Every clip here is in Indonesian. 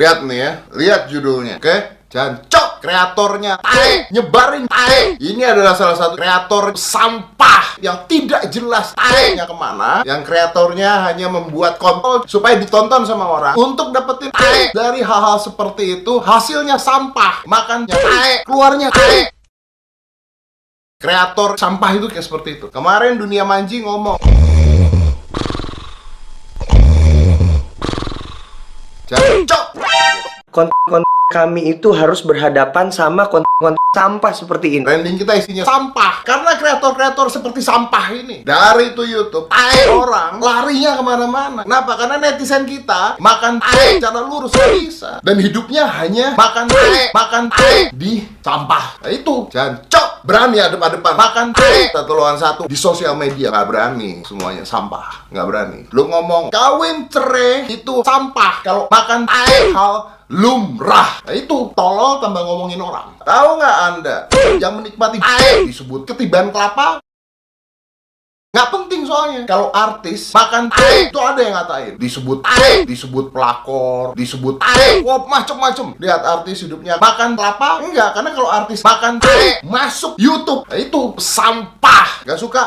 Lihat nih ya, lihat judulnya, oke? Jancok, kreatornya tae, nyebarin tae. Ini adalah salah satu kreator sampah yang tidak jelas tae-nya kemana. Yang kreatornya hanya membuat konten supaya ditonton sama orang. Untuk dapetin tae dari hal-hal seperti itu, hasilnya sampah. Makannya tae, keluarnya tae. Kreator sampah itu kayak seperti itu. Kemarin Dunia Manji ngomong, jancok, konten kami itu harus berhadapan sama konten sampah seperti ini. trending kita isinya sampah. Karena kreator-kreator seperti sampah ini, dari itu YouTube, tae orang larinya kemana-mana. Kenapa? Karena netizen kita makan tae secara lurus gak bisa. Dan hidupnya hanya makan tae di sampah. Nah, itu jancok, berani adep-adepan makan tae satu lawan satu di sosial media. Gak berani, semuanya sampah. Gak berani. Lu ngomong kawin cerai itu sampah, kalau makan tae hal lumrah. Nah, itu tolol tambah ngomongin orang. Tahu nggak Anda yang menikmati tae disebut ketiban kelapa? Nggak penting soalnya. Kalau artis makan tae itu ada yang ngatain, disebut tae, disebut pelakor, disebut tae, wah macem-macem. Lihat artis hidupnya makan kelapa? Enggak, karena kalau artis makan tae masuk YouTube, nah, itu sampah. Nggak suka.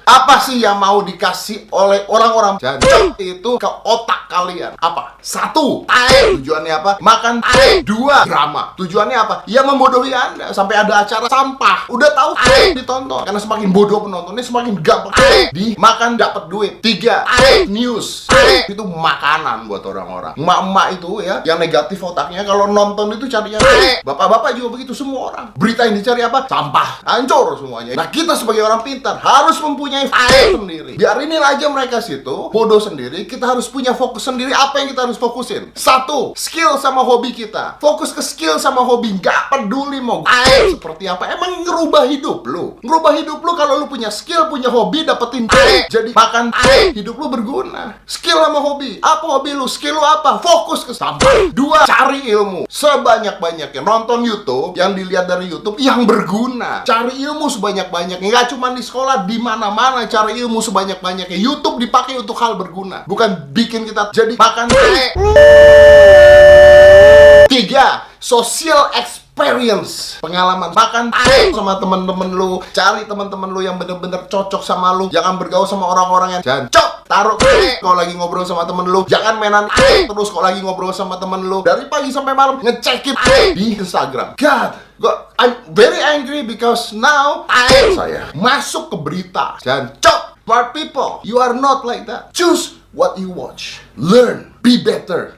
Apa sih yang mau dikasih oleh orang-orang jancok itu ke otak kalian? Apa? 1, tae. Tujuannya apa? Makan tae. 2, drama. Tujuannya apa? Ya membodohi Anda. Sampai ada acara sampah. Udah tahu tae ditonton. Karena semakin bodoh penontonnya, semakin gampang tae dimakan, dapat duit. 3, tae news. Tae itu makanan buat orang-orang. Emak-emak itu ya, yang negatif otaknya, kalau nonton itu carinya tae. Bapak-bapak juga begitu, semua orang. Berita yang dicari apa? Sampah. Hancur semuanya. Nah, kita sebagai orang pintar harus mempunyai tae sendiri. Biar ini aja mereka situ bodoh sendiri, kita harus punya fokus sendiri. Apa yang kita harus fokusin? 1, skill sama hobi kita. Fokus ke skill sama hobi. Gak peduli mau tae seperti apa. Emang ngerubah hidup lu. Ngerubah hidup lu kalau lu punya skill, punya hobi, dapetin tae. Jadi makan tae, hidup lu berguna. Skill sama hobi. Apa hobi lu? Skill lu apa? Fokus ke sampah. 2, cari ilmu sebanyak-banyaknya. Nonton YouTube, yang dilihat dari YouTube yang berguna. Cari ilmu sebanyak-banyaknya. Gak cuma di sekolah, di mana-mana cari ilmu sebanyak-banyaknya. YouTube dipakai untuk hal berguna, bukan bikin kita jadi makan tae. 3, social experience, pengalaman makan tae sama temen-temen lu. Cari temen-temen lu yang bener-bener cocok sama lu. Jangan bergaul sama orang-orang yang jancok. Taruh tae kalau lagi ngobrol sama temen lu. Jangan mainan tae terus kalau lagi ngobrol sama temen lu. Dari pagi sampai malam ngecekin tae di Instagram. I'm very angry because now saya masuk ke berita. Jancok. Smart people, you are not like that. Choose what you watch. Learn, be better.